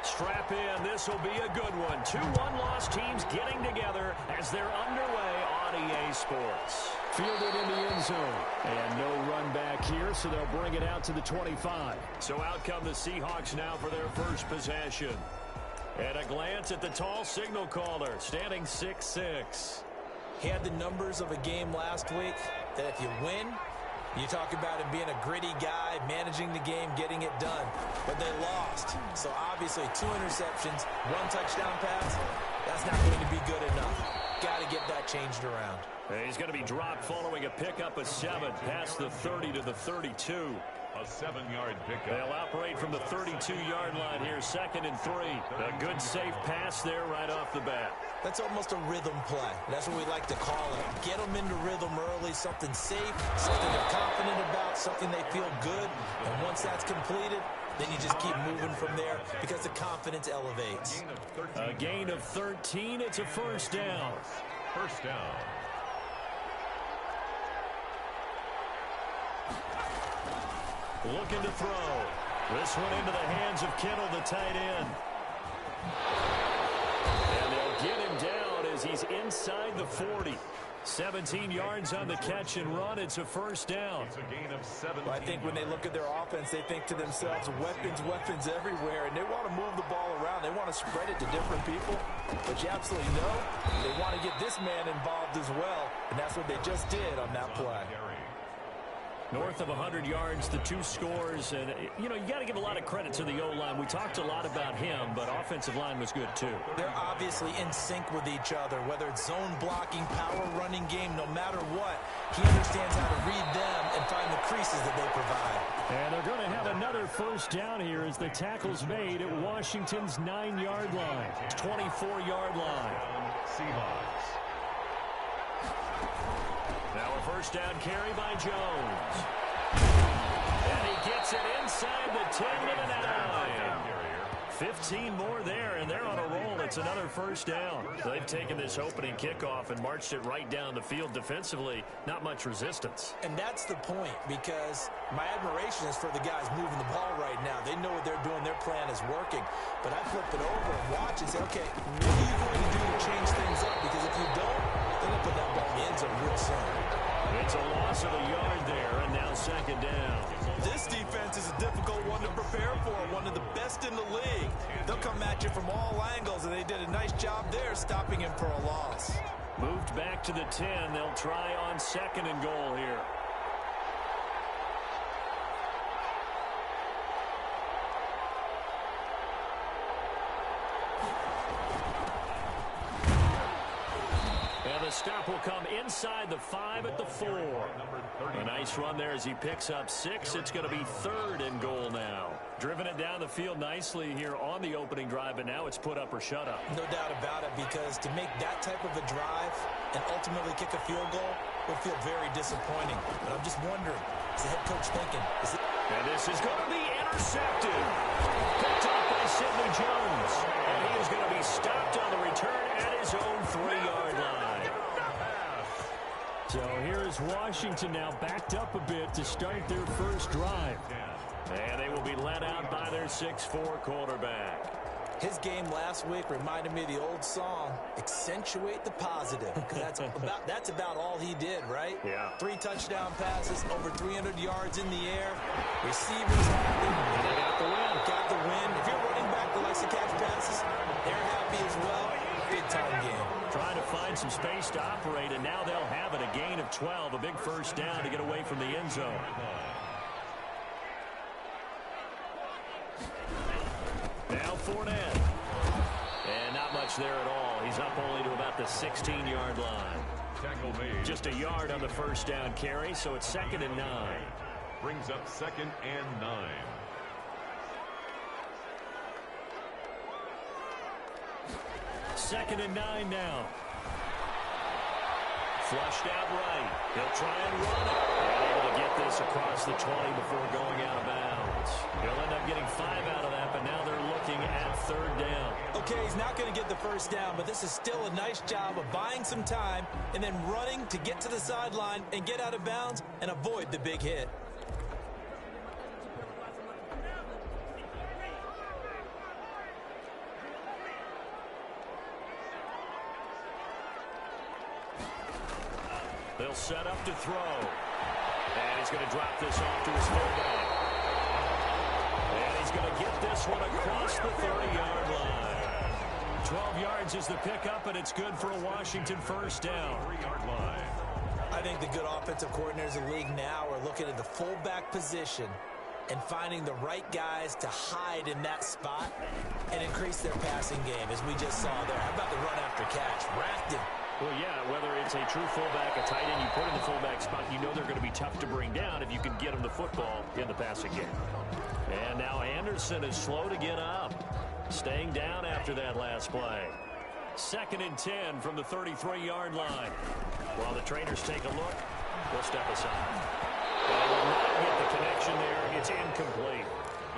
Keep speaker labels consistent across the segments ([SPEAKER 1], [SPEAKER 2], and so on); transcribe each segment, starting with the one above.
[SPEAKER 1] Strap in. This will be a good one. 2 one-loss teams getting together as they're underway on EA Sports. Fielded in the end zone. And no run back here, so they'll bring it out to the 25. So out come the Seahawks now for their first possession. And a glance at the tall signal caller, standing 6'6".
[SPEAKER 2] He had the numbers of a game last week that if you win, you talk about him being a gritty guy, managing the game, getting it done. But they lost. So obviously 2 interceptions, 1 touchdown pass, that's not going to be good enough. Got to get that changed around.
[SPEAKER 1] He's going to be dropped following a pickup of 7 past the 30 to the 32.
[SPEAKER 3] A 7-yard pickup.
[SPEAKER 1] They'll operate from the 32-yard line here, 2nd and 3. A good safe pass there right off the bat.
[SPEAKER 2] That's almost a rhythm play. That's what we like to call it. Get them into rhythm early, something safe, something they're confident about, something they feel good. And once that's completed, then you just keep moving from there because the confidence elevates.
[SPEAKER 1] A gain of 13. It's a first down.
[SPEAKER 3] First down.
[SPEAKER 1] Looking to throw. This one into the hands of Kittle, the tight end. And they'll get him down as he's inside the 40. 17 yards on the catch and run. It's a first down.
[SPEAKER 3] It's a gain of 7.
[SPEAKER 2] Well, I think when they look at their offense, they think to themselves, weapons everywhere, and they want to move the ball around. They want to spread it to different people. But you absolutely know they want to get this man involved as well, and that's what they just did on that play.
[SPEAKER 1] North of 100 yards, the 2 scores. And, you got to give a lot of credit to the O-line. We talked a lot about him, but offensive line was good, too.
[SPEAKER 2] They're obviously in sync with each other, whether it's zone blocking, power running game, no matter what. He understands how to read them and find the creases that they provide.
[SPEAKER 1] And they're going to have another first down here as the tackle's made at Washington's 9-yard line. 24-yard line.
[SPEAKER 3] Seahawks.
[SPEAKER 1] Now a first down carry by Jones. And he gets it inside the 10 to the 9. 15 more there, and they're on a roll. It's another first down. They've taken this opening kickoff and marched it right down the field defensively. Not much resistance.
[SPEAKER 2] And that's the point, because my admiration is for the guys moving the ball right now. They know what they're doing. Their plan is working. But I flip it over and watch and say, okay, what are you going to do to change things up? Because if you don't, they're going to put that ball in the end zone real soon.
[SPEAKER 1] It's a loss of a yard there, and now second down.
[SPEAKER 2] This defense is a difficult one to prepare for, one of the best in the league. They'll come at you from all angles, and they did a nice job there stopping him for a loss.
[SPEAKER 1] Moved back to the 10. They'll try on 2nd and goal here. The stop will come inside the 5 at the 4. A nice run there as he picks up 6. It's going to be 3rd and goal now. Driven it down the field nicely here on the opening drive, but now it's put up or shut up.
[SPEAKER 2] No doubt about it, because to make that type of a drive and ultimately kick a field goal would feel very disappointing. But I'm just wondering, is the head coach thinking, is it?
[SPEAKER 1] And this is going to be intercepted. Picked up by Sidney Jones. And he is going to be stopped on the return at his own 3-yard line. So here's Washington now backed up a bit to start their first drive. And they will be led out by their 6'4" quarterback.
[SPEAKER 2] His game last week reminded me of the old song, accentuate the positive. Because that's about all he did, right?
[SPEAKER 1] Yeah.
[SPEAKER 2] 3 touchdown passes, over 300 yards in the air. Receivers happy. And they got the win. Got the win. If you're running back that likes to catch passes, they're happy as well. Big-time game.
[SPEAKER 1] Trying to find some space to operate, and now they'll have it. A gain of 12, a big first down to get away from the end zone. Now Fournette. And not much there at all. He's up only to about the 16-yard line.
[SPEAKER 3] Tackle made.
[SPEAKER 1] Just a yard on the first down carry, so it's 2nd and 9.
[SPEAKER 3] Brings up 2nd and 9.
[SPEAKER 1] Second and 9 now. Flushed out right. He'll try and run it. And able to get this across the 20 before going out of bounds. He'll end up getting 5 out of that, but now they're looking at 3rd down.
[SPEAKER 2] Okay, he's not going to get the first down, but this is still a nice job of buying some time and then running to get to the sideline and get out of bounds and avoid the big hit.
[SPEAKER 1] set up to throw. And he's going to drop this off to his fullback. And he's going to get this one across the 30-yard line. 12 yards is the pickup, and it's good for a Washington first down.
[SPEAKER 3] 3-yard line.
[SPEAKER 2] I think the good offensive coordinators in the league now are looking at the fullback position and finding the right guys to hide in that spot and increase their passing game, as we just saw there. How about the run after catch? Racked him.
[SPEAKER 1] Well, yeah, whether it's a true fullback, a tight end, you put in the fullback spot, you know they're going to be tough to bring down if you can get them the football in the passing game. And now Anderson is slow to get up, staying down after that last play. 2nd and 10 from the 33-yard line. While the trainers take a look, we'll step aside. And will not get the connection there. It's incomplete.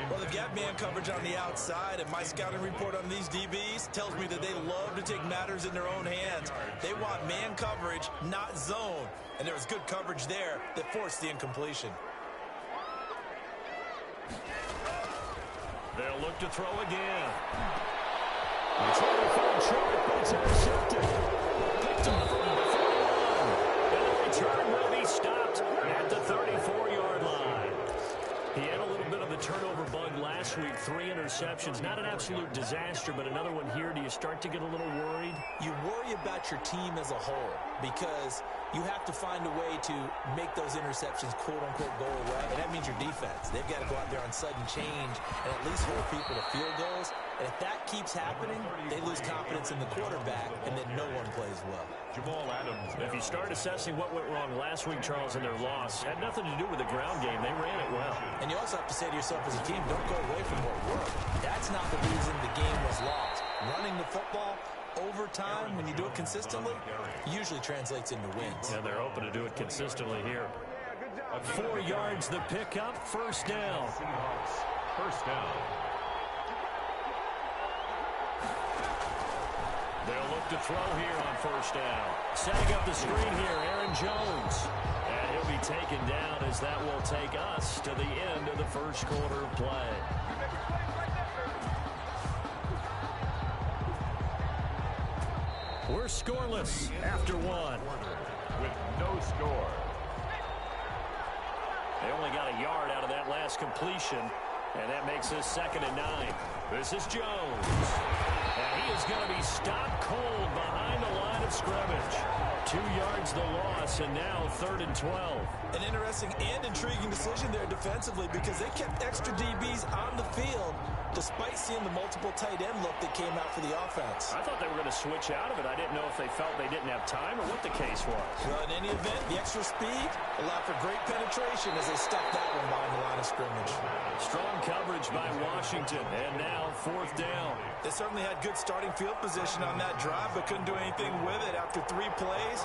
[SPEAKER 2] Well, they've got man coverage on the outside, and my scouting report on these DBs tells me that they love to take matters in their own hands. They want man coverage, not zone. And there was good coverage there that forced the incompletion.
[SPEAKER 1] They'll look to throw again. It's it's intercepted. Picked up from the 41. And the return will be stopped at the 34-yard line. He had a little bit of a turnover bug last week. 3 interceptions. Not an absolute disaster, but another one here. Do you start to get a little worried?
[SPEAKER 2] You worry about your team as a whole because you have to find a way to make those interceptions, quote-unquote, go away. And that means your defense. They've got to go out there on sudden change and at least hold people to field goals. And if that keeps happening, they lose confidence in the quarterback, and then no one plays well.
[SPEAKER 3] Jamal Adams.
[SPEAKER 1] If you start assessing what went wrong last week, Charles, in their loss, had nothing to do with the ground game. They ran it well.
[SPEAKER 2] And you also have to say to yourself as a team, don't go away from what worked. That's not the reason the game was lost. Running the football over time, when you do it consistently, usually translates into wins.
[SPEAKER 1] And they're open to do it consistently here. 4 yards the pickup, first down.
[SPEAKER 3] Seahawks, first down.
[SPEAKER 1] They'll look to throw here on first down. Setting up the screen here, Aaron Jones. And he'll be taken down as that will take us to the end of the first quarter of play. We're scoreless after 1.
[SPEAKER 3] With no score.
[SPEAKER 1] They only got a yard out of that last completion, and that makes this 2nd and 9. This is Jones. And he is going to be stopped cold behind the line of scrimmage. 2 yards the loss, and now 3rd and 12.
[SPEAKER 2] An interesting and intriguing decision there defensively because they kept extra DBs on the field despite seeing the multiple tight end look that came out for the offense.
[SPEAKER 1] I thought they were going to switch out of it. I didn't know if they felt they didn't have time or what the case was.
[SPEAKER 2] Well, in any event, the extra speed allowed for great penetration as they stuck that one behind the line of scrimmage.
[SPEAKER 1] Strong coverage by Washington, and now 4th down.
[SPEAKER 2] They certainly had good starting field position on that drive, but couldn't do anything with it after 3 plays.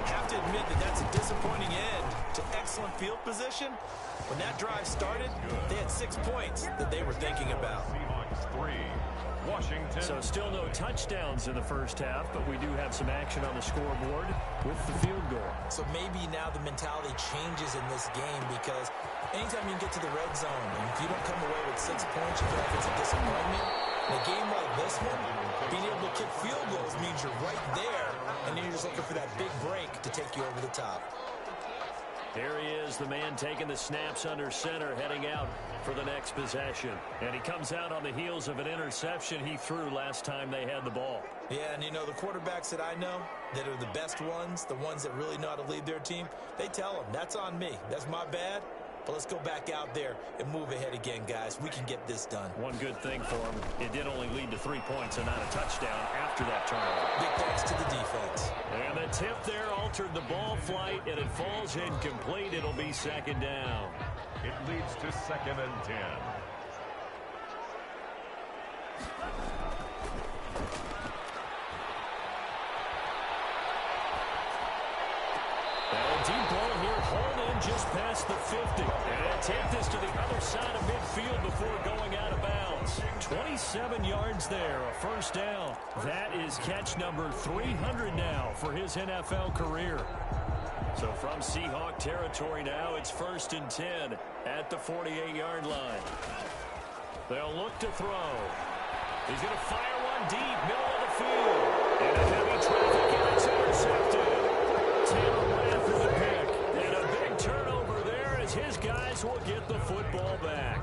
[SPEAKER 2] Have to admit that that's a disappointing end to excellent field position. When that drive started, they had 6 points that they were thinking about.
[SPEAKER 3] Seahawks 3, Washington.
[SPEAKER 1] So still no touchdowns in the first half, but we do have some action on the scoreboard with the field goal.
[SPEAKER 2] So maybe now the mentality changes in this game because anytime you can get to the red zone, and if you don't come away with 6 points, you feel like it's a disappointment. In a game like this one, being able to kick field goals means you're right there, and then you're just looking for that big break to take you over the top.
[SPEAKER 1] Here he is, the man taking the snaps under center, heading out for the next possession. And he comes out on the heels of an interception he threw last time they had the ball.
[SPEAKER 2] Yeah, and you know, the quarterbacks that I know that are the best ones, the ones that really know how to lead their team, they tell them, that's on me. That's my bad. But let's go back out there and move ahead again, guys. We can get this done.
[SPEAKER 1] One good thing for him, it did only lead to 3 points and not a touchdown after that turnover.
[SPEAKER 2] Big thanks to the defense.
[SPEAKER 1] And the tip there altered the ball flight, and it falls incomplete. It'll be 2nd down.
[SPEAKER 3] It leads to 2nd and 10.
[SPEAKER 1] Now a deep ball here, hauled in just past the 50. And they'll take this to the other side of midfield before going out of bounds. 27 yards there, a first down. That is catch number 300 now for his NFL career. So from Seahawk territory now, it's 1st and 10 at the 48-yard line. They'll look to throw. He's going to fire one deep, middle of the field. And a heavy traffic, and it's intercepted. Taylor ran for the pick. And a big turnover there as his guys will get the football back.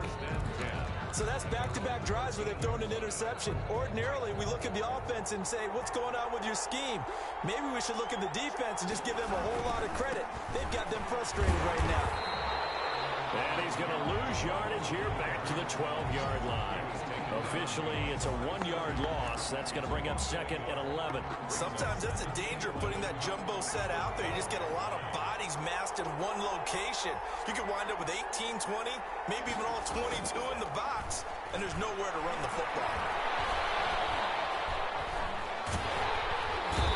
[SPEAKER 2] So that's back-to-back drives where they've thrown an interception. Ordinarily, we look at the offense and say, what's going on with your scheme? Maybe we should look at the defense and just give them a whole lot of credit. They've got them frustrated right now.
[SPEAKER 1] And he's going to lose yardage here back to the 12-yard line. Officially, it's a 1-yard loss. That's going to bring up second and 11.
[SPEAKER 2] Sometimes that's the danger of putting that jumbo set out there. You just get a lot of bodies massed in one location. You could wind up with 18, 20, maybe even all 22 in the box, and there's nowhere to run the football.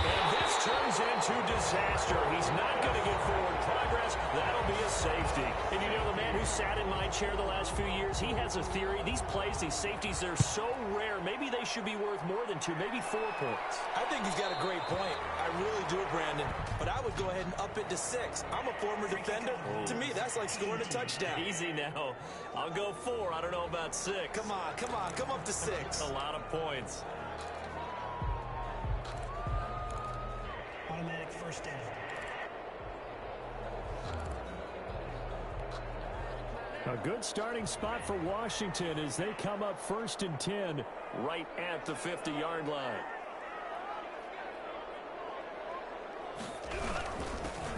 [SPEAKER 1] And this turns into disaster. He's not going to get forward progress. That'll be a safety. And you know, the man who sat in my chair the last few years, he has a theory. These plays, these safeties, they're so rare. Maybe they should be worth more than 2, maybe 4 points.
[SPEAKER 2] I think he's got a great point. I really do, Brandon. But I would go ahead and up it to 6. I'm a former defender. To me, that's like scoring a touchdown.
[SPEAKER 1] Easy now. I'll go 4. I don't know about 6.
[SPEAKER 2] Come on, come on. Come up to 6.
[SPEAKER 1] A lot of points.
[SPEAKER 4] Automatic first down.
[SPEAKER 1] A good starting spot for Washington as they come up 1st and 10 right at the 50-yard line.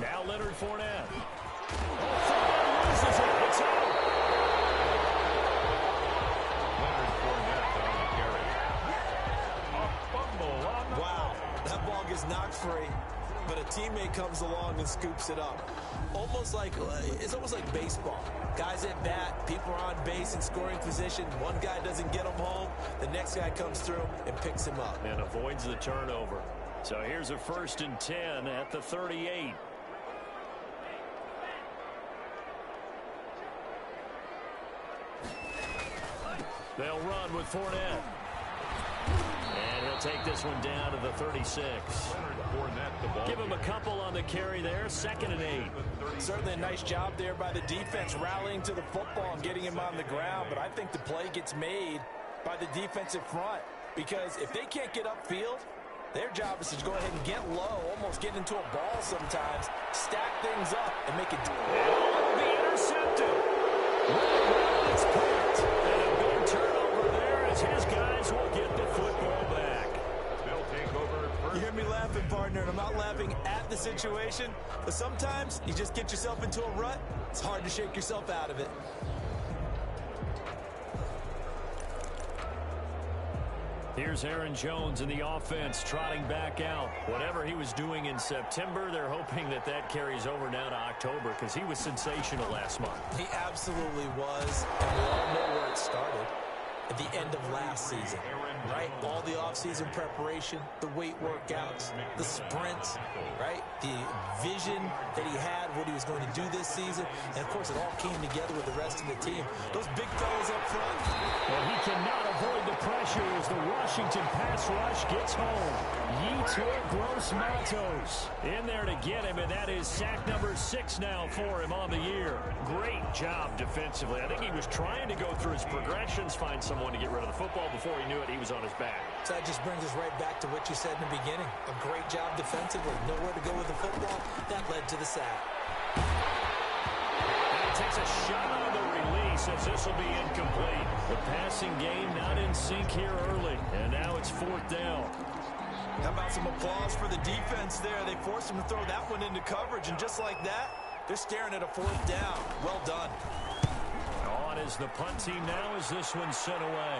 [SPEAKER 1] Now Leonard Fournette. Oh, Fournette loses it. It's out.
[SPEAKER 3] Leonard Fournette on the carry. A fumble on the
[SPEAKER 2] Wow, that ball gets knocked free, but a teammate comes along and scoops it up. It's almost like baseball. Guys at bat, people are on base in scoring position. One guy doesn't get him home. The next guy comes through and picks him up.
[SPEAKER 1] And avoids the turnover. So here's a 1st and 10 at the 38. They'll run with Fournette. And he'll take this one down to the 36.
[SPEAKER 3] Fournette, the ball.
[SPEAKER 1] Give him a couple on the carry there. 2nd and 8.
[SPEAKER 2] Certainly a nice job there by the defense rallying to the football and getting him on the ground. But I think the play gets made by the defensive front. Because if they can't get upfield, their job is to go ahead and get low, almost get into a ball sometimes, stack things up, and make it.
[SPEAKER 1] It'll be intercepted. It's picked. And a big turnover there as his guys will get the football back.
[SPEAKER 3] They'll take over first.
[SPEAKER 2] You hear me laughing, partner, and I'm not laughing at the situation, but sometimes you just get yourself into a rut. It's hard to shake yourself out of it.
[SPEAKER 1] Here's Aaron Jones in the offense trotting back out. Whatever he was doing in September, they're hoping that that carries over now to October because he was sensational last month.
[SPEAKER 2] He absolutely was, and we all know where it started. At the end of last season, right? All the offseason preparation, the weight workouts, the sprints, right? The vision that he had, what he was going to do this season. And, of course, it all came together with the rest of the team. Those big fellas up front.
[SPEAKER 1] Well, he cannot avoid the pressure as the Washington pass rush gets home. Yetur Gross-Matos in there to get him, and that is sack number 6 now for him on the year. Great job defensively. I think he was trying to go through his progressions, find someone to get rid of the football. Before he knew it, he was on his back.
[SPEAKER 2] So that just brings us right back to what you said in the beginning. A great job defensively. Nowhere to go with the football. That led to the sack.
[SPEAKER 1] And he takes a shot on the release as this will be incomplete. The passing game not in sync here early. And now it's 4th down.
[SPEAKER 2] How about some applause for the defense there? They forced him to throw that one into coverage, and just like that, they're staring at a 4th down. Well done.
[SPEAKER 1] On is the punt team now as this one's sent away.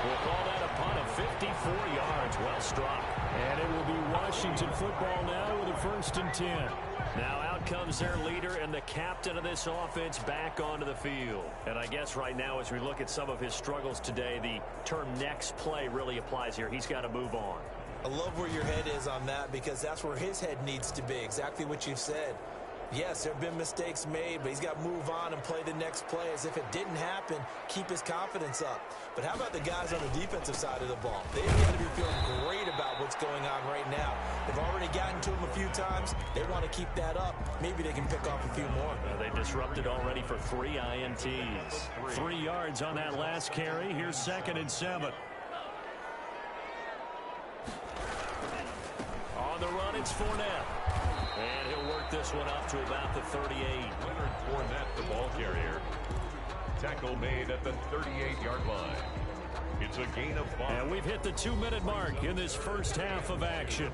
[SPEAKER 1] We'll call that a punt of 54 yards. Well struck. And it will be Washington football now with a 1st and 10. Now out comes their leader and the captain of this offense back onto the field. And I guess right now as we look at some of his struggles today, the term next play really applies here. He's got to move on.
[SPEAKER 2] I love where your head is on that because that's where his head needs to be. Exactly what you've said. Yes, there have been mistakes made, but he's got to move on and play the next play as if it didn't happen, keep his confidence up. But how about the guys on the defensive side of the ball? They've got to be feeling great about what's going on right now. They've already gotten to him a few times. They want to keep that up. Maybe they can pick off a few more.
[SPEAKER 1] They disrupted already for 3 INTs. 3 yards on that last carry. Here's 2nd and 7. the run, it's Fournette. And he'll work this one up to about the 38.
[SPEAKER 3] Leonard Fournette, the ball carrier. Tackle made at the 38-yard line. It's a gain of 5.
[SPEAKER 1] And we've hit the 2-minute mark in this first half of action.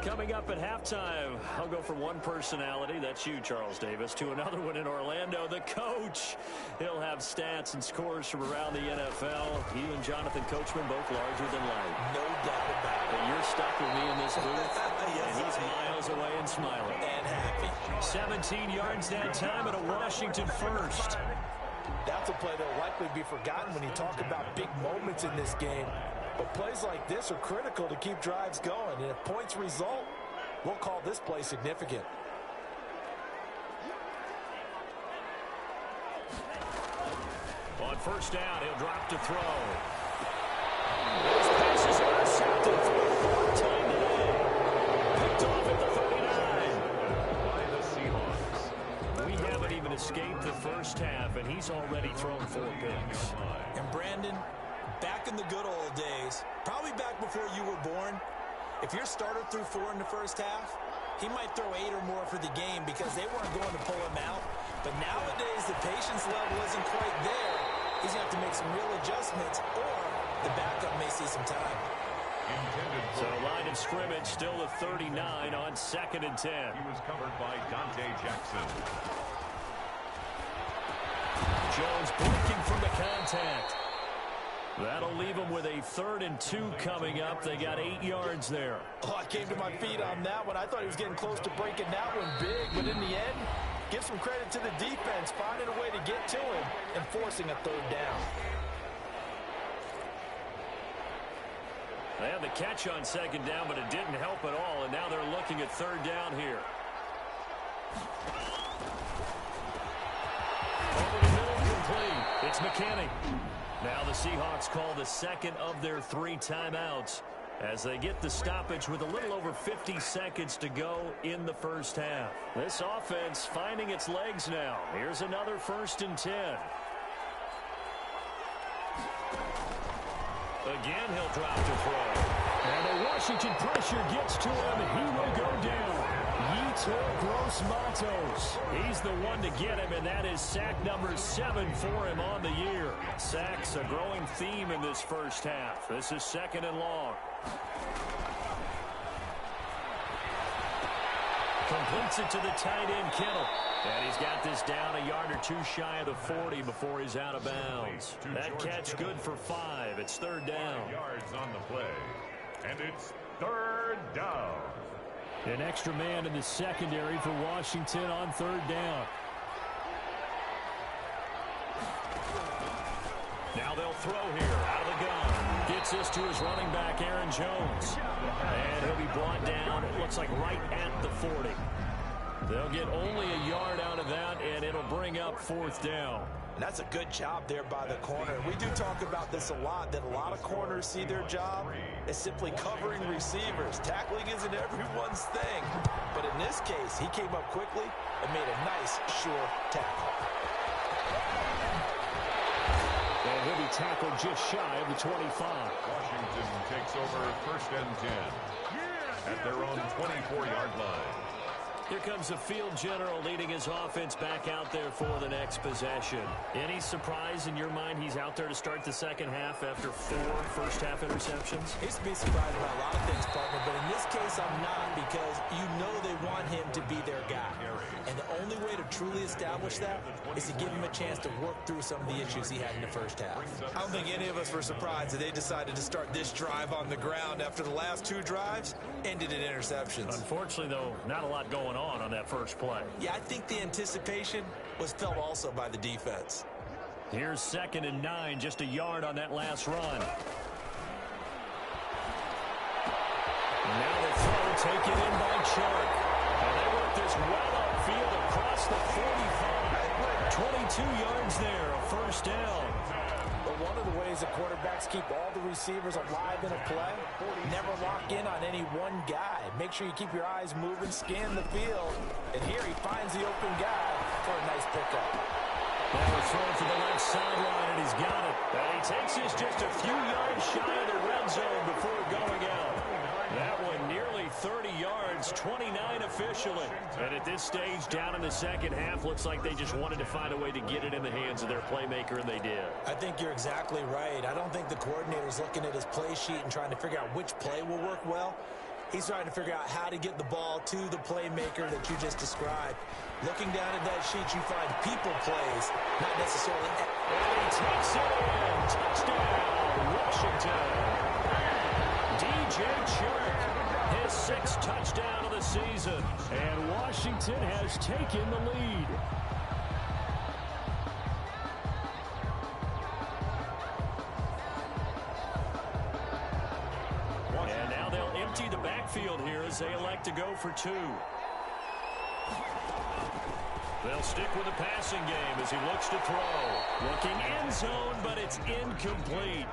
[SPEAKER 1] Coming up at halftime, I'll go from one personality, that's you, Charles Davis, to another one in Orlando, the coach. He'll have stats and scores from around the NFL. He and Jonathan Coachman both larger than life.
[SPEAKER 2] No doubt about it.
[SPEAKER 1] But you're stuck with me in this booth, yes, and he's miles away and smiling.
[SPEAKER 2] And happy.
[SPEAKER 1] 17 yards that time at a Washington first.
[SPEAKER 2] That's a play that will likely be forgotten when you talk about big moments in this game. But plays like this are critical to keep drives going. And if points result, we'll call this play significant.
[SPEAKER 1] On first down, he'll drop to throw. His pass is intercepted for the fourth time today. Picked off at the 39.
[SPEAKER 3] By the Seahawks.
[SPEAKER 1] We haven't even escaped the first half, and he's already thrown 4 picks.
[SPEAKER 2] And Brandon, back in the good old days, probably back before you were born, if your starter threw 4 in the first half, he might throw 8 or more for the game because they weren't going to pull him out. But nowadays, the patience level isn't quite there. He's going to have to make some real adjustments, or the backup may see some time.
[SPEAKER 1] So line of scrimmage still a 39 on 2nd and 10.
[SPEAKER 3] He was covered by Dante Jackson.
[SPEAKER 1] Jones breaking from the contact. That'll leave them with a 3rd and 2 coming up. They got 8 yards there.
[SPEAKER 2] Oh, I came to my feet on that one. I thought he was getting close to breaking that one big, but in the end, give some credit to the defense, finding a way to get to him and forcing a 3rd down.
[SPEAKER 1] They had the catch on 2nd down, but it didn't help at all, and now they're looking at 3rd down here. Over the middle, complete. It's McKinney. Now the Seahawks call the 2nd of their 3 timeouts as they get the stoppage with a little over 50 seconds to go in the first half. This offense finding its legs now. Here's another 1st and 10. Again, he'll drop to throw. And the Washington pressure gets to him, and he will go down. Yetur Gross-Matos. He's the one to get him, and that is sack number 7 for him on the year. Sacks a growing theme in this first half. This is 2nd and long. Completes it to the tight end, Kittle. And he's got this down a yard or 2 shy of the 40 before he's out of bounds. That catch good for 5. It's 3rd down.
[SPEAKER 3] 5 yards on the play. And it's 3rd down.
[SPEAKER 1] An extra man in the secondary for Washington on 3rd down. Now they'll throw here out of the gun. Gets this to his running back, Aaron Jones. And he'll be brought down, it looks like right at the 40. They'll get only a yard out of that, and it'll bring up 4th down.
[SPEAKER 2] And that's a good job there by the corner. We do talk about this a lot, that a lot of corners see their job as simply covering receivers. Tackling isn't everyone's thing. But in this case, he came up quickly and made a nice, sure tackle.
[SPEAKER 1] And he'll be tackled just shy of the 25.
[SPEAKER 3] Washington takes over 1st and 10 at their own 24-yard line.
[SPEAKER 1] Here comes the field general leading his offense back out there for the next possession. Any surprise in your mind he's out there to start the second half after 4 first-half interceptions?
[SPEAKER 2] He's to be surprised by a lot of things, partner, but in this case I'm not, because you know they want him to be their guy. And the only way to truly establish that is to give him a chance to work through some of the issues he had in the first half. I don't think any of us were surprised that they decided to start this drive on the ground after the last 2 drives ended in interceptions.
[SPEAKER 1] Unfortunately, though, not a lot going on that first play.
[SPEAKER 2] Yeah, I think the anticipation was felt also by the defense.
[SPEAKER 1] Here's 2nd and 9, just a yard on that last run. And now the throw taken in by Chark. And they work this well upfield across the 45. 22 yards there, a 1st down.
[SPEAKER 2] But one of the ways that quarterbacks keep all the receivers alive in a play, never lock in on any one guy. Make sure you keep your eyes moving, scan the field. And here he finds the open guy for a nice pickup.
[SPEAKER 1] Now we're throwing to the left sideline, and he's got it. And he takes this just a few yards shy of the red zone before going out. That one nearly 30 yards, 29 officially. And at this stage, down in the second half, looks like they just wanted to find a way to get it in the hands of their playmaker, and they did.
[SPEAKER 2] I think you're exactly right. I don't think the coordinator's looking at his play sheet and trying to figure out which play will work well. He's trying to figure out how to get the ball to the playmaker that you just described. Looking down at that sheet, you find people plays, not necessarily.
[SPEAKER 1] And he takes it in. Touchdown, Washington. DJ Chark, his 6th touchdown of the season. And Washington has taken the lead. And now they'll empty the backfield here as they elect to go for 2. They'll stick with the passing game as he looks to throw. Looking end zone, but it's incomplete.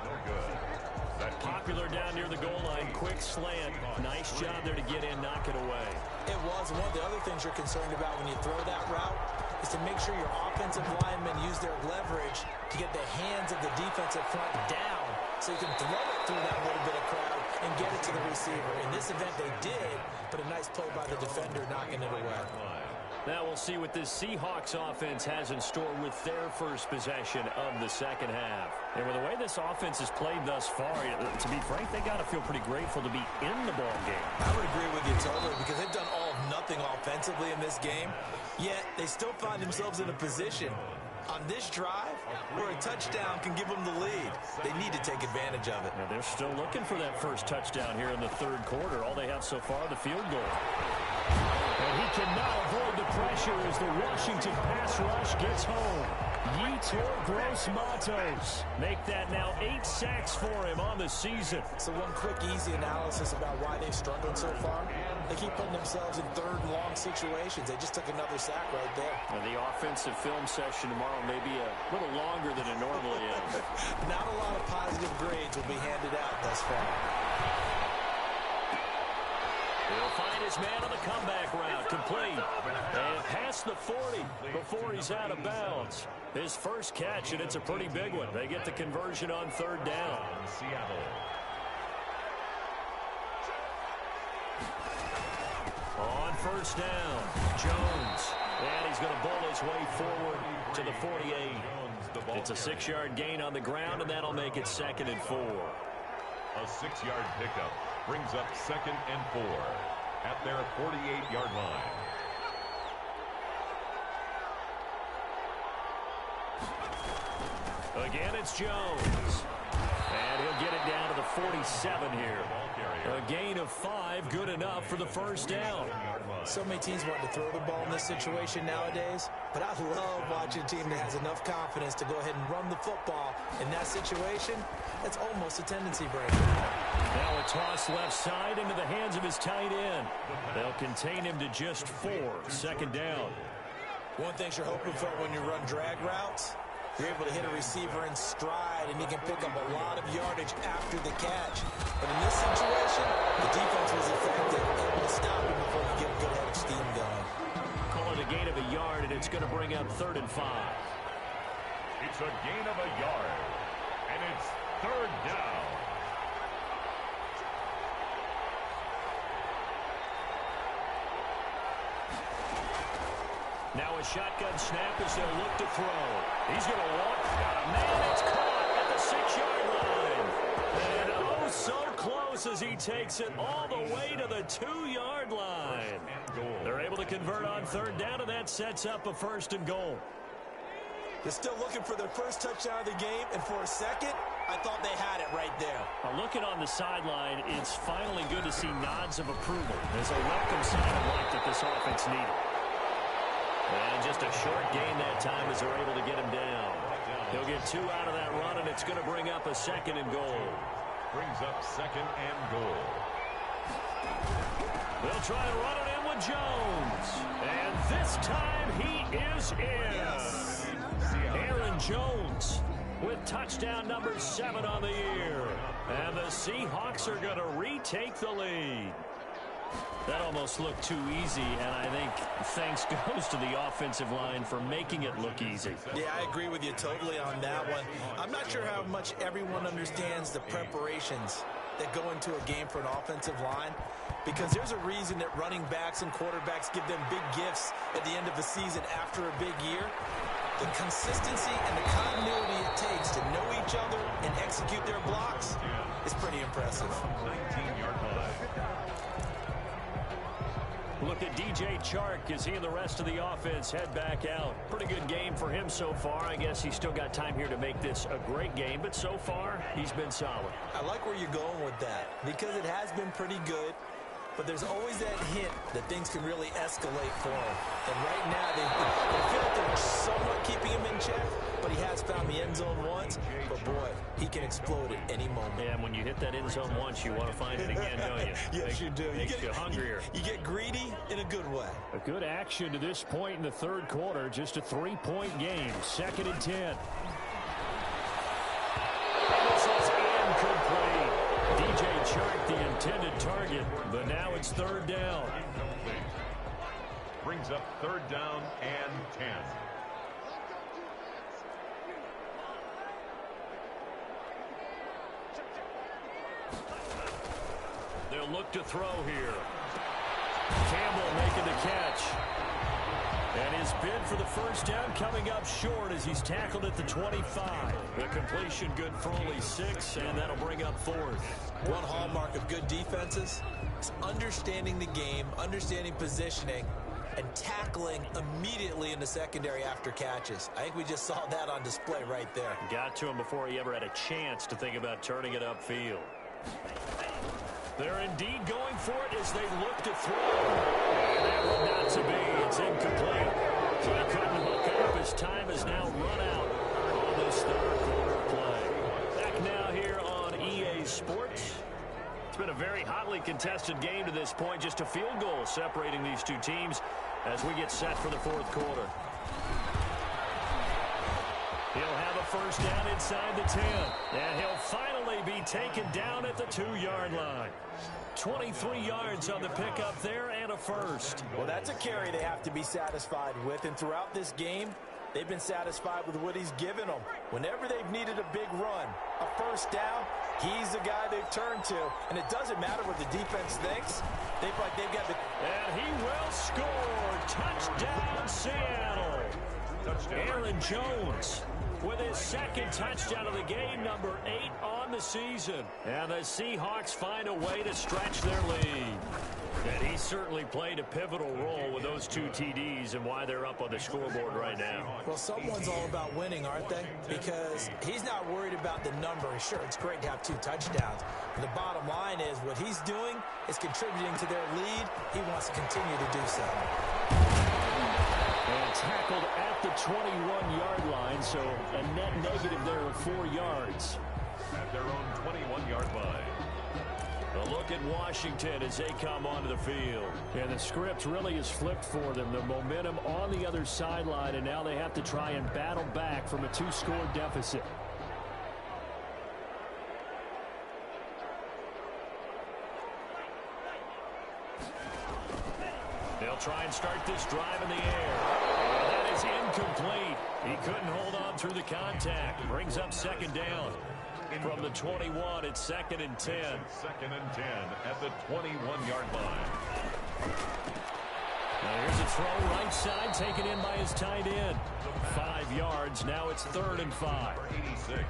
[SPEAKER 1] Popular down near the goal line. Quick slant. Nice job there to get in, knock it away.
[SPEAKER 2] It was. One of the other things you're concerned about when you throw that route is to make sure your offensive linemen use their leverage to get the hands of the defensive front down so you can throw it through that little bit of crowd and get it to the receiver. In this event, they did, but a nice play by the defender knocking it away.
[SPEAKER 1] Now we'll see what this Seahawks offense has in store with their first possession of the second half. And with the way this offense has played thus far, to be frank, they got to feel pretty grateful to be in the ball game.
[SPEAKER 2] I would agree with you totally because they've done all of nothing offensively in this game, yet they still find themselves in a position on this drive where a touchdown can give them the lead. They need to take advantage of it.
[SPEAKER 1] Now they're still looking for that first touchdown here in the third quarter. All they have so far, the field goal. And he cannot avoid the pressure as the Washington pass rush gets home. Yetur Gross-Matos make that now 8 sacks for him on the season.
[SPEAKER 2] So one quick, easy analysis about why they've struggled so far. They keep putting themselves in third and long situations. They just took another sack right there.
[SPEAKER 1] And the offensive film session tomorrow may be a little longer than it normally is.
[SPEAKER 2] Not a lot of positive grades will be handed out thus far.
[SPEAKER 1] He'll find his man on the comeback route, complete. And past the 40 before he's out of bounds. His first catch, and it's a pretty big one. They get the conversion on third down. On first down, Jones. And he's going to bowl his way forward to the 48. It's a 6-yard gain on the ground, and that'll make it 2nd and 4.
[SPEAKER 3] A 6-yard pickup brings up 2nd and 4 at their 48-yard line.
[SPEAKER 1] Again, it's Jones. And he'll get it down to the 47 here. A gain of 5, good enough for the first down.
[SPEAKER 2] So many teams want to throw the ball in this situation nowadays, but I love watching a team that has enough confidence to go ahead and run the football. In that situation, that's almost a tendency breaker.
[SPEAKER 1] Now a toss left side into the hands of his tight end. They'll contain him to just 4, 2nd down.
[SPEAKER 2] One thing you're hoping for when you run drag routes, you're able to hit a receiver in stride, and you can pick up a lot of yardage after the catch. But in this situation, the defense was effective, able to stop him before he get a good head of steam going.
[SPEAKER 1] Call it a gain of a yard, and it's going to bring up 3rd and 5.
[SPEAKER 3] It's a gain of a yard, and it's 3rd down.
[SPEAKER 1] Now a shotgun snap as they'll look to throw. He's going to walk. Man, it's caught at the 6-yard line. And oh, so close as he takes it all the way to the 2-yard line. They're able to convert on 3rd down, and that sets up a 1st and goal.
[SPEAKER 2] They're still looking for their first touchdown of the game, and for a second, I thought they had it right there.
[SPEAKER 1] Looking on the sideline, it's finally good to see nods of approval. There's a welcome sign of life that this offense needed. And just a short gain that time as they're able to get him down. He'll get 2 out of that run, and it's going to bring up a 2nd and goal.
[SPEAKER 3] Brings up 2nd and goal.
[SPEAKER 1] They'll try and run it in with Jones. And this time he is in.
[SPEAKER 2] Yes.
[SPEAKER 1] Aaron Jones with touchdown number 7 on the year. And the Seahawks are going to retake the lead. That almost looked too easy, and I think thanks goes to the offensive line for making it look easy.
[SPEAKER 2] Yeah, I agree with you totally on that one. I'm not sure how much everyone understands the preparations that go into a game for an offensive line, because there's a reason that running backs and quarterbacks give them big gifts at the end of the season after a big year. The consistency and the continuity it takes to know each other and execute their blocks is pretty impressive.
[SPEAKER 3] 19-yard line.
[SPEAKER 1] Look at DJ Chark as he and the rest of the offense head back out. Pretty good game for him so far. I guess he's still got time here to make this a great game, but so far, he's been solid.
[SPEAKER 2] I like where you're going with that because it has been pretty good, but there's always that hint that things can really escalate for him. And right now, they feel like they're somewhat keeping him in check, but he has found the end zone once. But, boy, he can explode at any moment.
[SPEAKER 1] Yeah, and when you hit that end zone once, you want to find it again, don't you?
[SPEAKER 2] Yes, you do.
[SPEAKER 1] Makes you hungrier.
[SPEAKER 2] You get greedy in a good way.
[SPEAKER 1] A good action to this point in the third quarter. Just a 3-point game. 2nd and 10. This is incomplete. DJ Chark, the intended target, but now it's 3rd down.
[SPEAKER 3] Incomplete. Brings up 3rd down and 10.
[SPEAKER 1] They'll look to throw here. Campbell making the catch. And his bid for the first down coming up short as he's tackled at the 25. The completion good for only 6, and that'll bring up 4th.
[SPEAKER 2] One hallmark of good defenses is understanding the game, understanding positioning, and tackling immediately in the secondary after catches. I think we just saw that on display right there.
[SPEAKER 1] Got to him before he ever had a chance to think about turning it upfield. They're indeed going for it as they look to throw. And that one not to be. It's incomplete. So he couldn't hook up. His time is now run out on this third quarter play. Back now here on EA Sports. It's been a very hotly contested game to this point. Just a field goal separating these two teams as we get set for the fourth quarter. He'll have a first down inside the 10. And he'll finally be taken down at the 2-yard line. 23 yards on the pickup there and a first.
[SPEAKER 2] Well, that's a carry they have to be satisfied with. And throughout this game, they've been satisfied with what he's given them. Whenever they've needed a big run, a first down, he's the guy they've turned to. And it doesn't matter what the defense thinks. They've got the...
[SPEAKER 1] And he will score. Touchdown, Seattle. Touchdown. Aaron Jones with his 2nd touchdown of the game, number 8 on the season. And the Seahawks find a way to stretch their lead. And he certainly played a pivotal role with those 2 TDs and why they're up on the scoreboard right now.
[SPEAKER 2] Well, someone's all about winning, aren't they? Because he's not worried about the number. Sure, it's great to have 2 touchdowns. But the bottom line is what he's doing is contributing to their lead. He wants to continue to do so.
[SPEAKER 1] And tackled at the 21-yard line, so a net negative there of 4 yards.
[SPEAKER 3] At their own 21-yard line.
[SPEAKER 1] A look at Washington as they come onto the field. And the script really is flipped for them. The momentum on the other sideline, and now they have to try and battle back from a 2-score deficit. They'll try and start this drive in the air. And that is incomplete. He couldn't hold on through the contact. Brings up 2nd down. From the 21, it's 2nd and 10.
[SPEAKER 3] 2nd and 10 at the 21-yard line.
[SPEAKER 1] Now here's a throw right side, taken in by his tight end. 5 yards, now it's 3rd and 5.
[SPEAKER 3] 86.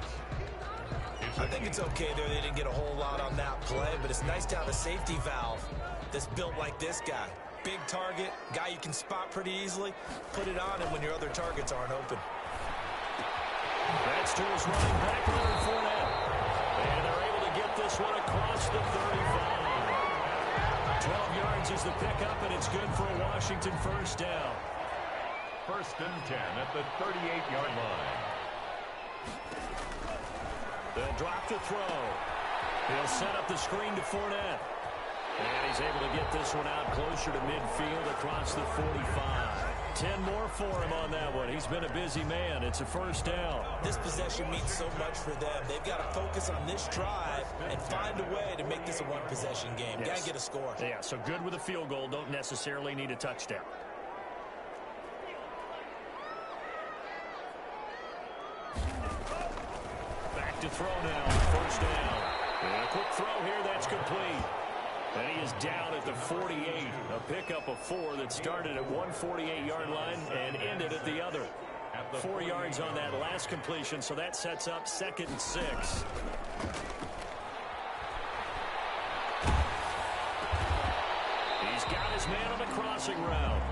[SPEAKER 2] I think it's okay there. They didn't get a whole lot on that play, but it's nice to have a safety valve that's built like this guy. Big target, guy you can spot pretty easily. Put it on him when your other targets aren't open.
[SPEAKER 1] That's to his running back, Leonard Fournette. And they're able to get this one across the 35. 12 yards is the pickup, and it's good for a Washington first down.
[SPEAKER 3] 1st and 10 at the 38-yard line.
[SPEAKER 1] They'll drop the throw. He'll set up the screen to Fournette. And he's able to get this one out closer to midfield across the 45. 10 more for him on that one. He's been a busy man. It's a first down.
[SPEAKER 2] This possession means so much for them. They've got to focus on this drive and find a way to make this a one-possession game.
[SPEAKER 1] Yes.
[SPEAKER 2] Got to get a score.
[SPEAKER 1] Yeah, so good with a field goal. Don't necessarily need a touchdown. Back to throw now. First down. And a quick throw here. That's complete. And he is down at the 48. A pickup of 4 that started at 148-yard line and ended at the other. 4 yards on that last completion, so that sets up 2nd and 6. He's got his man on the crossing route.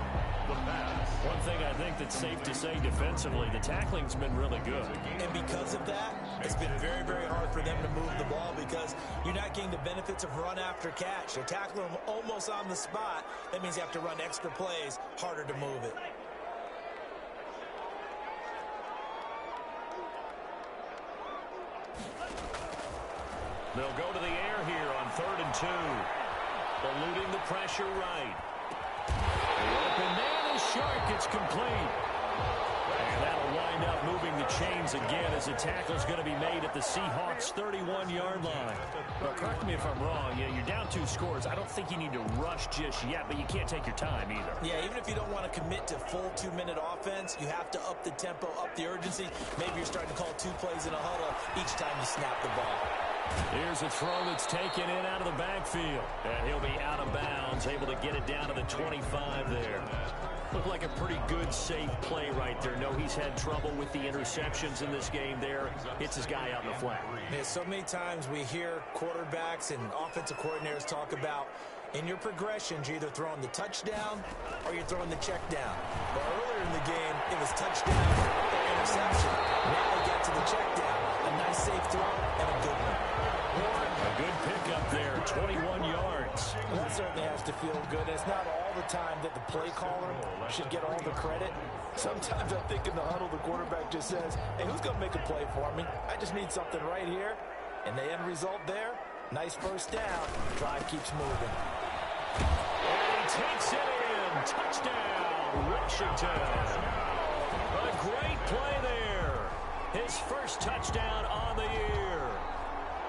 [SPEAKER 1] One thing I think that's safe to say defensively, the tackling's been really good.
[SPEAKER 2] And because of that, it's been very, very hard for them to move the ball because you're not getting the benefits of run after catch. They're tackling them almost on the spot. That means you have to run extra plays, harder to move it.
[SPEAKER 1] They'll go to the air here on 3rd and 2. Eluding the pressure right. The open man is short. It's complete. And that'll wind up moving the chains again as the tackle's going to be made at the Seahawks' 31-yard line. But correct me if I'm wrong. You're down 2 scores. I don't think you need to rush just yet, but you can't take your time either.
[SPEAKER 2] Yeah, even if you don't want to commit to full 2-minute offense, you have to up the tempo, up the urgency. Maybe you're starting to call 2 plays in a huddle each time you snap the ball.
[SPEAKER 1] Here's a throw that's taken in out of the backfield. And he'll be out of bounds, able to get it down to the 25 there. Looked like a pretty good, safe play right there. No, he's had trouble with the interceptions in this game there. Hits his guy out in the flat.
[SPEAKER 2] Yeah, so many times we hear quarterbacks and offensive coordinators talk about in your progressions, you're either throwing the touchdown or you're throwing the check down. But earlier in the game, it was touchdown or interception. Now they get to the check down. A nice safe throw and a good one.
[SPEAKER 1] A good pickup there, 21 yards.
[SPEAKER 2] Well, that certainly has to feel good. It's not all the time that the play caller should get all the credit. Sometimes I think in the huddle, the quarterback just says, hey, who's going to make a play for me? I just need something right here. And the end result there, nice first down. Drive keeps moving.
[SPEAKER 1] And he takes it in. Touchdown, Washington. A great play there. His first touchdown on the year.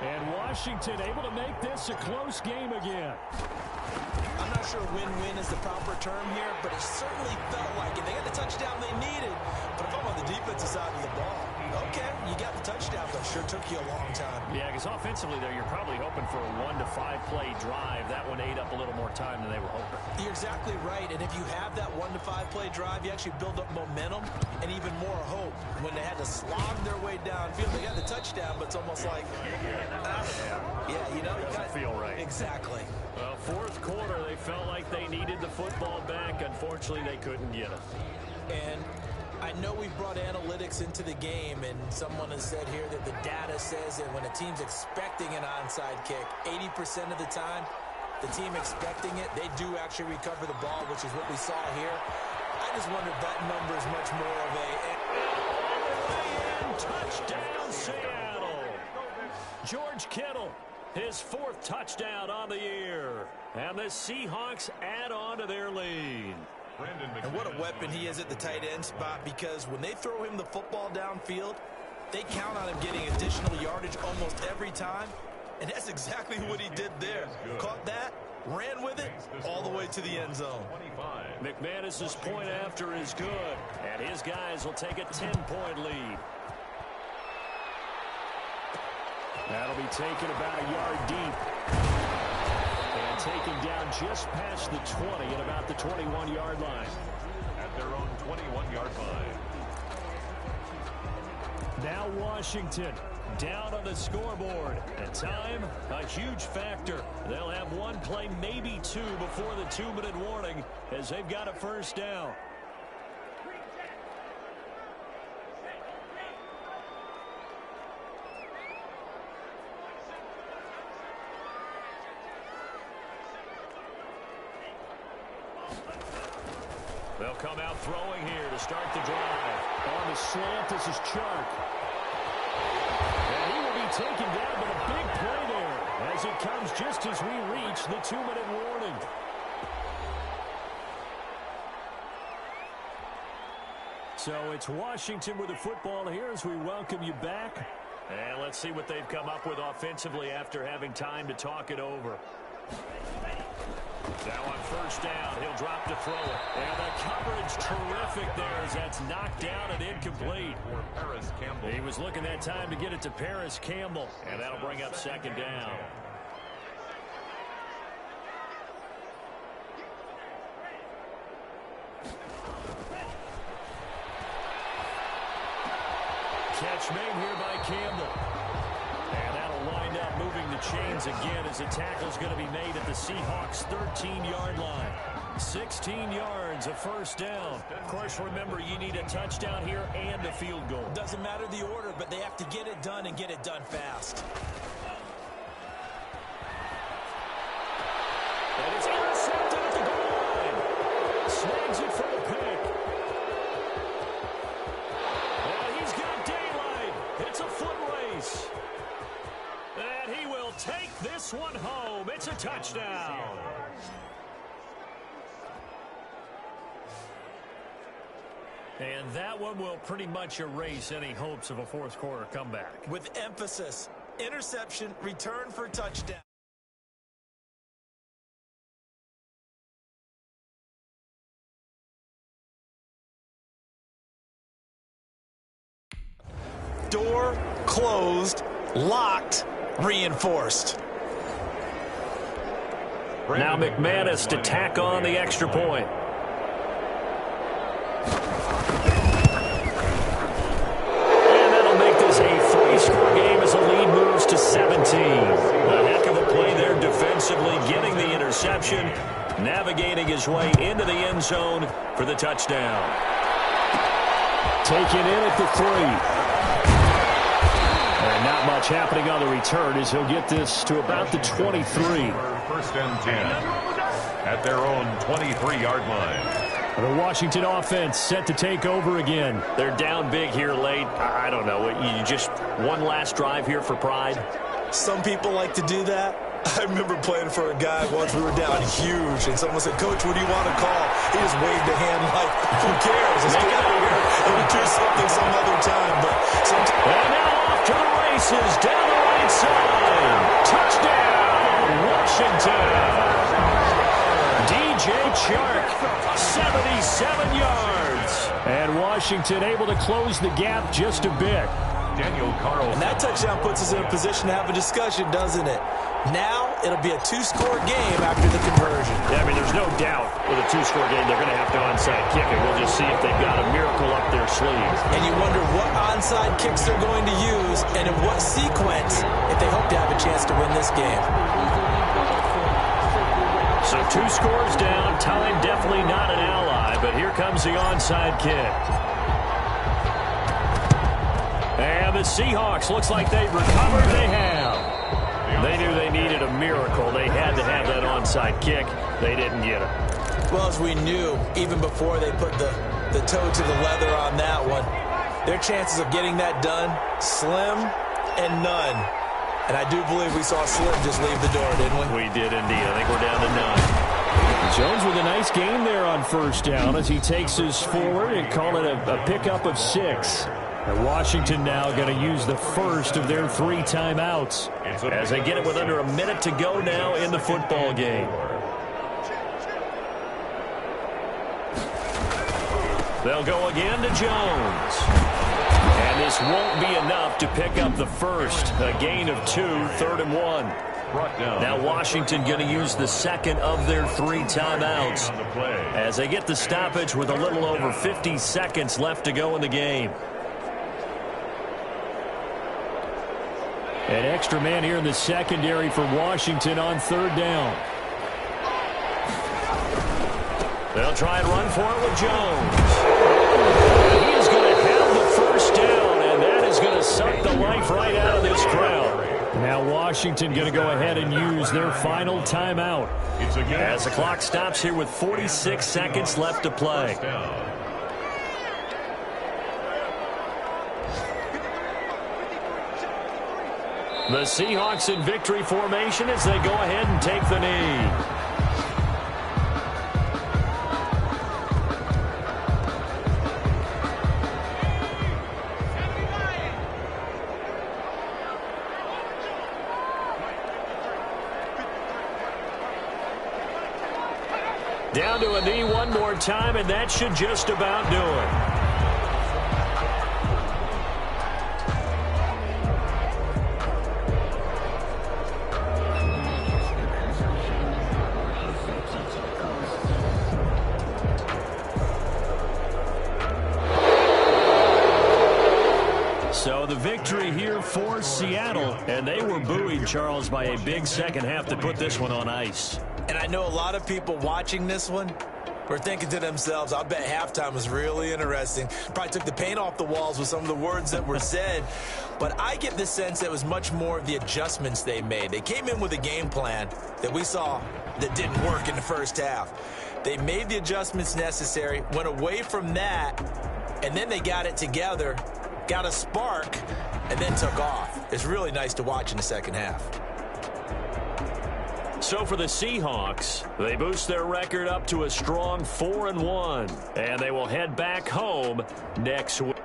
[SPEAKER 1] And Washington able to make this a close game again.
[SPEAKER 2] I'm not sure win-win is the proper term here, but it certainly felt like it. They got the touchdown they needed, but if I'm on the defensive side of the ball, okay, you got the touchdown, but sure took you a long time.
[SPEAKER 1] Yeah, because offensively there, you're probably hoping for a 1 to 5 play drive. That one ate up a little more time than they were hoping.
[SPEAKER 2] You're exactly right, and if you have that 1 to 5 play drive, you actually build up momentum and even more hope. When they had to slog their way downfield, they got the touchdown, but it's almost like, yeah, you know,
[SPEAKER 1] Doesn't feel right.
[SPEAKER 2] Exactly.
[SPEAKER 1] Well, 4th quarter, they felt like they needed the football back. Unfortunately, they couldn't get it.
[SPEAKER 2] And I know we brought analytics into the game, and someone has said here that the data says that when a team's expecting an onside kick, 80% of the time, the team expecting it, they do actually recover the ball, which is what we saw here. I just wonder if that number is much more of a...
[SPEAKER 1] Touchdown, Seattle. George Kittle, his 4th touchdown on the year. And the Seahawks add on to their lead.
[SPEAKER 2] And what a weapon he is at the tight end spot, because when they throw him the football downfield, they count on him getting additional yardage almost every time. And that's exactly what he did there. Caught that, ran with it, all the way to the end zone.
[SPEAKER 1] McManus's point after is good. And his guys will take a 10-point lead. That'll be taken about a yard deep. And taken down just past the 20 at about the 21-yard line.
[SPEAKER 3] At their own 21-yard line.
[SPEAKER 1] Now Washington down on the scoreboard. And time, a huge factor. They'll have 1 play, maybe 2 before the 2-minute warning as they've got a first down. They'll come out throwing here to start the drive. On the slant, this is Chark. And he will be taken down, but a big play there as it comes just as we reach the 2-minute warning. So it's Washington with the football here as we welcome you back. And let's see what they've come up with offensively after having time to talk it over. Now on first down, he'll drop to throw it. And the coverage terrific there as that's knocked down and incomplete. He was looking that time to get it to Paris Campbell. And that'll bring up second down. Catch made here by Campbell. And that'll wind up moving the chains again as the tackle's going to be made at the Seahawks' 13-yard line. 16 yards, a first down. Of course, remember, you need a touchdown here and a field goal.
[SPEAKER 2] Doesn't matter the order, but they have to get it done and get it done fast.
[SPEAKER 1] And it's intercepted at the goal line. Snags it for a pick. And he's got daylight. It's a foot race. And he will take this one home. It's a touchdown. And that one will pretty much erase any hopes of a fourth quarter comeback.
[SPEAKER 2] With emphasis, interception, return for touchdown. Door closed, locked, reinforced.
[SPEAKER 1] Now McManus to tack on the extra point. And that'll make this a three-score game as the lead moves to 17. A heck of a play there defensively, getting the interception, navigating his way into the end zone for the touchdown. Taken in at the 3. And not much happening on the return as he'll get this to about the 23.
[SPEAKER 3] First and 10 at their own 23-yard line.
[SPEAKER 1] The Washington offense set to take over again. They're down big here late. I don't know. You just one last drive here for pride?
[SPEAKER 2] Some people like to do that. I remember playing for a guy once. We were down huge, and someone said, "Coach, what do you want to call?" He just waved a hand like, "Who cares? Let's get out of here and we'll do something some other time." But sometimes.
[SPEAKER 1] And now off to the races down the right side. Touchdown, Washington. DJ Chark, 77 yards. And Washington able to close the gap just a bit.
[SPEAKER 3] Daniel Carlson.
[SPEAKER 2] And that touchdown puts us in a position to have a discussion, doesn't it? Now it'll be a two-score game after the conversion.
[SPEAKER 1] Yeah, I mean, there's no doubt with a two-score game they're going to have to onside kick it. We'll just see if they've got a miracle up their sleeve.
[SPEAKER 2] And you wonder what onside kicks they're going to use and in what sequence if they hope to have a chance to win this game.
[SPEAKER 1] So 2 scores down. Time definitely not an ally, but here comes the onside kick. And the Seahawks, looks like they've recovered. They have. They knew they needed a miracle. They had to have that onside kick. They didn't get it.
[SPEAKER 2] Well, as we knew, even before they put the toe to the leather on that one, their chances of getting that done, slim and none. And I do believe we saw Slim just leave the door, didn't we?
[SPEAKER 1] We did indeed. I think we're down to 9. Jones with a nice game there on first down as he takes us forward and call it a pickup of 6. And Washington now going to use the first of their 3 timeouts as they get it with under a minute to go now in the football game. They'll go again to Jones. And this won't be enough to pick up the first. A gain of 2, 3rd and 1. Now Washington going to use the second of their 3 timeouts as they get the stoppage with a little over 50 seconds left to go in the game. An extra man here in the secondary for Washington on 3rd down. They'll try and run for it with Jones. He is going to have the first down, and that is going to suck the life right out of this crowd. Now Washington going to go ahead and use their final timeout as the clock stops here with 46 seconds left to play. The Seahawks in victory formation as they go ahead and take the knee. onto a knee one more time, and that should just about do it. So the victory here for Seattle, and they were buoyed, Charles, by a big second half to put this one on ice.
[SPEAKER 2] And I know a lot of people watching this one were thinking to themselves, I bet halftime was really interesting. Probably took the paint off the walls with some of the words that were said. But I get the sense that it was much more of the adjustments they made. They came in with a game plan that we saw that didn't work in the first half. They made the adjustments necessary, went away from that, and then they got it together, got a spark, and then took off. It's really nice to watch in the second half.
[SPEAKER 1] So for the Seahawks, they boost their record up to a strong 4-1, and they will head back home next week.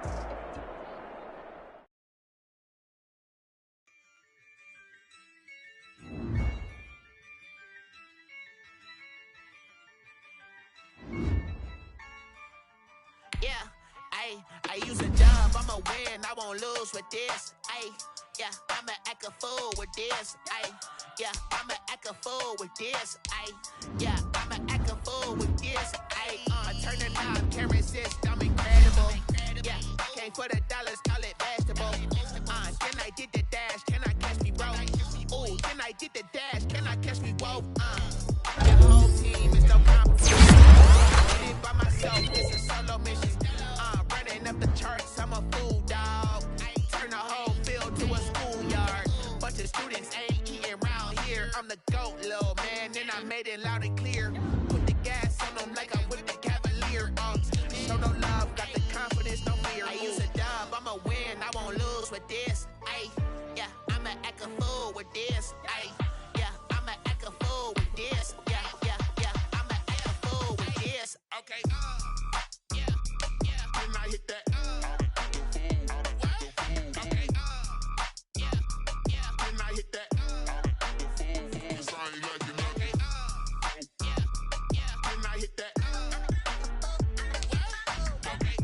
[SPEAKER 4] I use a job, I'ma win, I won't lose with this. Yeah, I'ma act a fool with this. Yeah, I'ma act a fool with this. Yeah, I'ma act a fool with this. I turn the knob, can't resist, I'm incredible. Yeah, came for the dollars, call it vegetable. Then I did the dash, can I catch me, bro? Ooh, then I did the dash, can I catch me, whoa? The whole team is no competition. I did it by myself, it's a solo mission. Running up the charts, I'm a fool, dog. Turn the whole field to a schoolyard. Bunch of students ain't eating around here. I'm the GOAT, little man, and I made it loud and clear. Put the gas on them like I'm with the Cavalier. Show no love, got the confidence, no fear. I use a dub, I'ma win, I won't lose with this. Yeah, I'ma act a fool with this. Yeah, I'ma act a fool with this. Yeah, I'ma act a fool with this. Okay. Then I hit that. Okay. Then I hit that. Cause I ain't like it, okay. Then I hit that. Okay.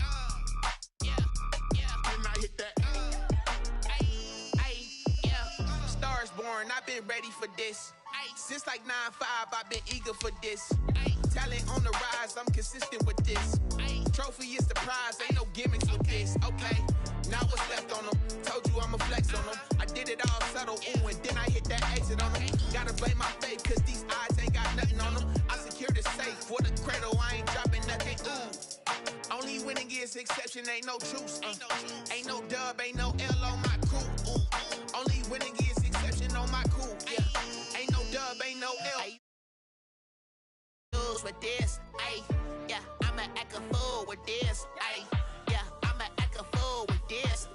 [SPEAKER 4] Then I hit that. Yeah. Stars born, I've been ready for this. Since like 9-5, I've been eager for this. Talent on the rise, I'm consistent with this. Trophy is the prize, ain't no gimmicks with this. Okay, now what's left on them? Told you I'ma flex on them. I did it all subtle, ooh, and then I hit that exit on them. Gotta blame my faith, cause these eyes ain't got nothing on them. I secured the safe for the cradle, I ain't dropping nothing, ooh. Only winning is exception, ain't no truce. Ain't no dub, ain't no L on my crew, ooh. Only winning is exception on my crew, yeah. Ain't no dub, ain't no L. With this, yeah, I'ma act a fool with this, yeah, I'ma act a fool with this.